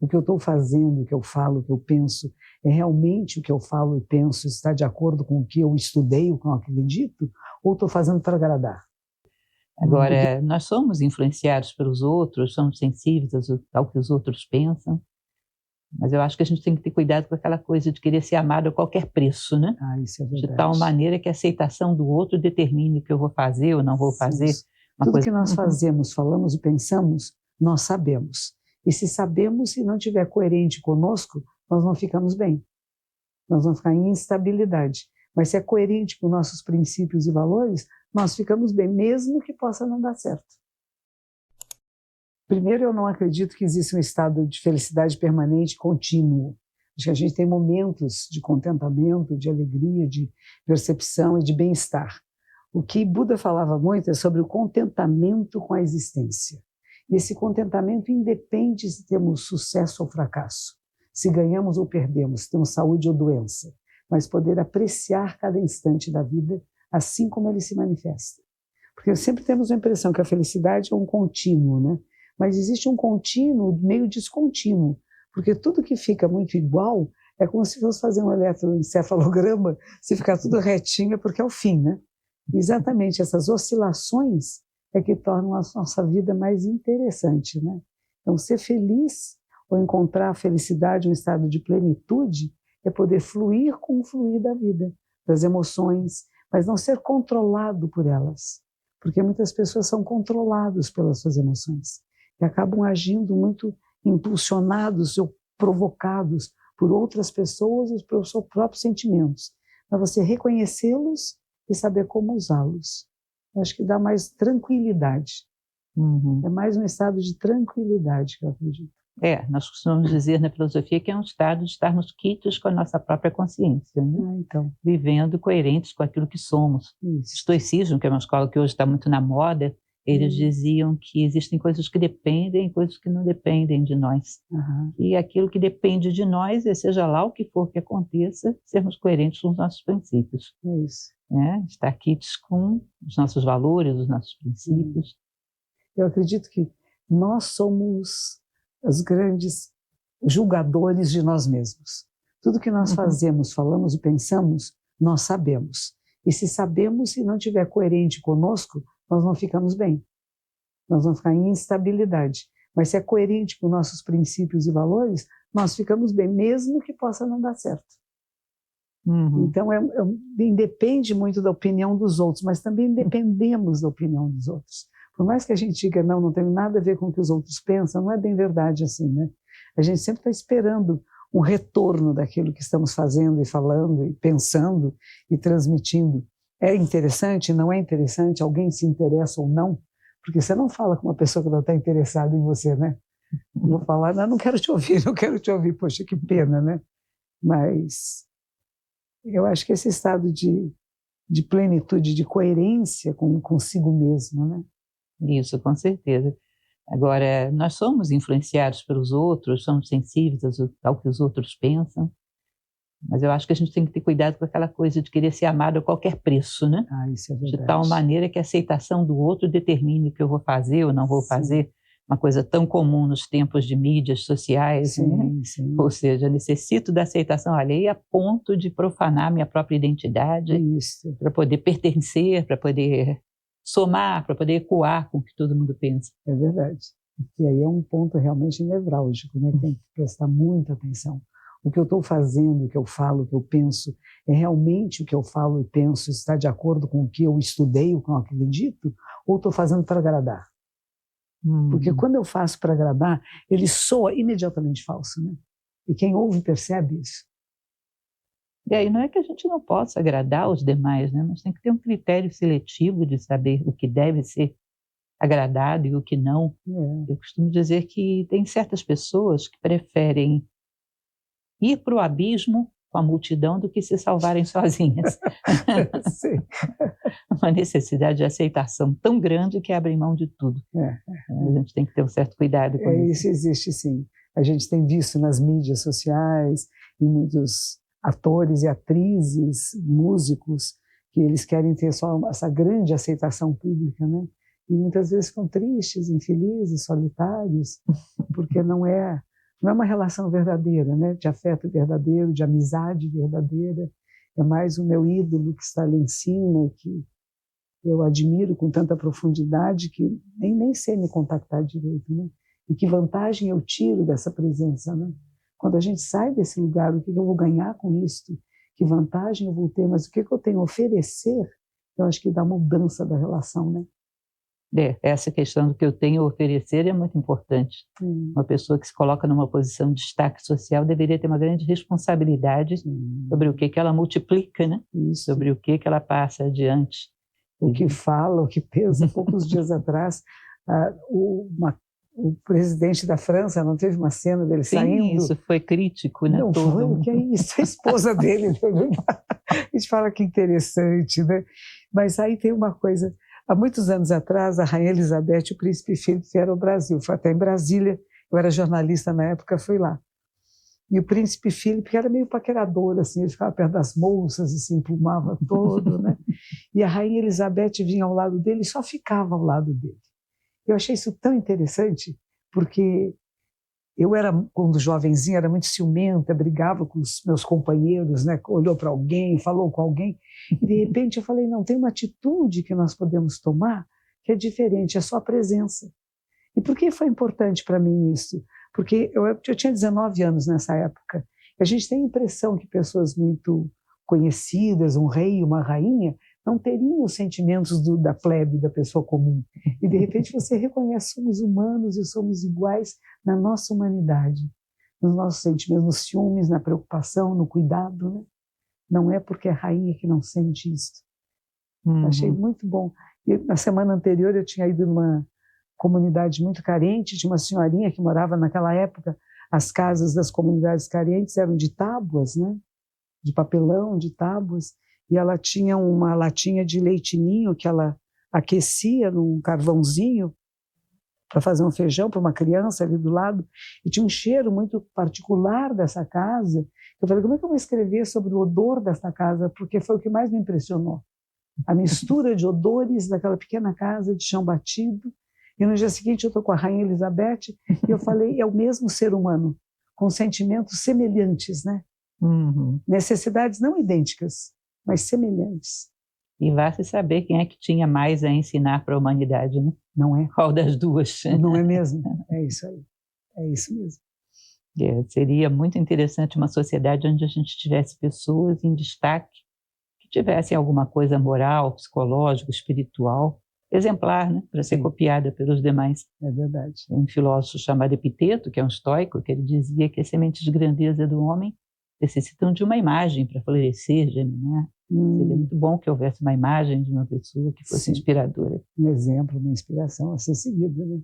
o que eu estou fazendo, o que eu falo, o que eu penso, é realmente o que eu falo e penso, está de acordo com o que eu estudei, o que eu acredito, ou estou fazendo para agradar? Agora, nós somos influenciados pelos outros, somos sensíveis ao que os outros pensam, mas eu acho que a gente tem que ter cuidado com aquela coisa de querer ser amado a qualquer preço, né? Ah, isso é verdade. De tal maneira que a aceitação do outro determine o que eu vou fazer ou não vou fazer. Tudo que nós fazemos, falamos e pensamos, nós sabemos. E se sabemos e não estiver coerente conosco, nós não ficamos bem. Nós vamos ficar em instabilidade. Mas se é coerente com nossos princípios e valores, nós ficamos bem, mesmo que possa não dar certo. Primeiro, eu não acredito que exista um estado de felicidade permanente contínuo. Acho que a gente tem momentos de contentamento, de alegria, de percepção e de bem-estar. O que Buda falava muito é sobre o contentamento com a existência. E esse contentamento independe se temos sucesso ou fracasso, se ganhamos ou perdemos, se temos saúde ou doença, mas poder apreciar cada instante da vida assim como ele se manifesta. Porque sempre temos a impressão que a felicidade é um contínuo, né? Mas existe um contínuo meio descontínuo, porque tudo que fica muito igual é como se fosse fazer um eletroencefalograma, se ficar tudo retinho é porque é o fim, né? Exatamente essas oscilações é que tornam a nossa vida mais interessante, né? Então, ser feliz ou encontrar a felicidade, um estado de plenitude, é poder fluir com o fluir da vida, das emoções, mas não ser controlado por elas, porque muitas pessoas são controladas pelas suas emoções e acabam agindo muito impulsionados ou provocados por outras pessoas ou pelos seus próprios sentimentos. Mas você reconhecê-los e saber como usá-los. Acho que dá mais tranquilidade. É mais um estado de tranquilidade que eu acredito. Nós costumamos dizer na filosofia que é um estado de estarmos quites com a nossa própria consciência, né? Então. Vivendo coerentes com aquilo que somos. Isso. Estoicismo, que é uma escola que hoje está muito na moda, eles diziam que existem coisas que dependem e coisas que não dependem de nós. E aquilo que depende de nós, seja lá o que for que aconteça, sermos coerentes com os nossos princípios. É isso. Estar quites com os nossos valores, os nossos princípios. Eu acredito que nós somos os grandes julgadores de nós mesmos. Tudo que nós fazemos, falamos e pensamos, nós sabemos. E se sabemos e não estiver coerente conosco, nós não ficamos bem. Nós vamos ficar em instabilidade. Mas se é coerente com nossos princípios e valores, nós ficamos bem, mesmo que possa não dar certo. Então, independe muito da opinião dos outros, mas também dependemos da opinião dos outros. Por mais que a gente diga, não tem nada a ver com o que os outros pensam, não é bem verdade assim, né? A gente sempre está esperando um retorno daquilo que estamos fazendo e falando e pensando e transmitindo. É interessante, não é interessante, alguém se interessa ou não? Porque você não fala com uma pessoa que não está interessada em você, né? Eu vou falar, não quero te ouvir, não quero te ouvir, poxa, que pena, né? Mas eu acho que esse estado de plenitude, de coerência consigo mesmo, né? Isso, com certeza. Agora, nós somos influenciados pelos outros, somos sensíveis ao que os outros pensam, mas eu acho que a gente tem que ter cuidado com aquela coisa de querer ser amado a qualquer preço, né? Ah, isso é verdade. De tal maneira que a aceitação do outro determine o que eu vou fazer ou não vou fazer. Uma coisa tão comum nos tempos de mídias sociais, né? Ou seja, necessito da aceitação alheia a ponto de profanar minha própria identidade para poder pertencer, para poder somar, para poder ecoar com o que todo mundo pensa. É verdade. E aí é um ponto realmente nevrálgico, né? Tem que prestar muita atenção. O que eu estou fazendo, o que eu falo, o que eu penso, é realmente o que eu falo e penso está de acordo com o que eu estudei, o que eu acredito, ou estou fazendo para agradar? Porque quando eu faço para agradar, ele soa imediatamente falso, né? E quem ouve percebe isso. E aí não é que a gente não possa agradar os demais, né? Mas tem que ter um critério seletivo de saber o que deve ser agradado e o que não. Eu costumo dizer que tem certas pessoas que preferem ir para o abismo com a multidão do que se salvarem sozinhas. Sim. Uma necessidade de aceitação tão grande que abrem mão de tudo. A gente tem que ter um certo cuidado com isso. Isso existe, sim. A gente tem visto nas mídias sociais, em muitos atores e atrizes, músicos, que eles querem ter só essa grande aceitação pública, né? E muitas vezes ficam tristes, infelizes, solitários, porque não é Não é uma relação verdadeira, né? De afeto verdadeiro, de amizade verdadeira. É mais o meu ídolo que está ali em cima, que eu admiro com tanta profundidade que nem sei me contactar direito, né? E que vantagem eu tiro dessa presença, né? Quando a gente sai desse lugar, o que eu vou ganhar com isso? Que vantagem eu vou ter? Mas o que eu tenho a oferecer? Eu acho que dá mudança da relação, né? Essa questão do que eu tenho a oferecer é muito importante. Uma pessoa que se coloca numa posição de destaque social deveria ter uma grande responsabilidade sobre o que ela multiplica, né? Sobre o que ela passa adiante. O que fala, o que pensa. Poucos dias atrás, o presidente da França, não teve uma cena dele saindo? Isso foi crítico, né? Não foi? O que é isso? A esposa dele. A gente fala que interessante, né? Mas aí tem uma coisa. Há muitos anos atrás, a Rainha Elizabeth e o Príncipe Philip vieram ao Brasil. Foi até em Brasília. Eu era jornalista na época, fui lá. E o Príncipe Philip, que era meio paquerador, assim, ele ficava perto das moças e se emplumava todo, né? E a Rainha Elizabeth vinha ao lado dele e só ficava ao lado dele. Eu achei isso tão interessante, porque eu era, quando jovenzinha, era muito ciumenta, brigava com os meus companheiros, né? Olhou para alguém, falou com alguém, e de repente eu falei, não, tem uma atitude que nós podemos tomar que é diferente, é só a presença. E por que foi importante para mim isso? Porque eu tinha 19 anos nessa época, e a gente tem a impressão que pessoas muito conhecidas, um rei, uma rainha, não teriam os sentimentos da plebe, da pessoa comum. E, de repente, você reconhece, somos humanos e somos iguais na nossa humanidade, nos nossos sentimentos, nos ciúmes, na preocupação, no cuidado, né? Não é porque é rainha que não sente isso. Achei muito bom. E, na semana anterior, eu tinha ido numa comunidade muito carente, de uma senhorinha que morava naquela época, as casas das comunidades carentes eram de tábuas, né? De papelão, de tábuas, e ela tinha uma latinha de leite ninho que ela aquecia num carvãozinho para fazer um feijão para uma criança ali do lado, e tinha um cheiro muito particular dessa casa. Eu falei, como é que eu vou escrever sobre o odor dessa casa? Porque foi o que mais me impressionou. A mistura de odores daquela pequena casa de chão batido. E no dia seguinte eu estou com a Rainha Elizabeth e eu falei, é o mesmo ser humano, com sentimentos semelhantes, né? Necessidades não idênticas, mas semelhantes. E vá-se saber quem é que tinha mais a ensinar para a humanidade, né? Não é? Qual das duas? Não é mesmo? É isso aí. É isso mesmo. Seria muito interessante uma sociedade onde a gente tivesse pessoas em destaque, que tivessem alguma coisa moral, psicológica, espiritual, exemplar, né? Para ser copiada pelos demais. É verdade. Tem um filósofo chamado Epiteto, que é um estoico, que ele dizia que as sementes de grandeza do homem necessitam de uma imagem para florescer, germinar. Seria muito bom que houvesse uma imagem de uma pessoa que fosse inspiradora. Um exemplo, uma inspiração a ser seguida, né?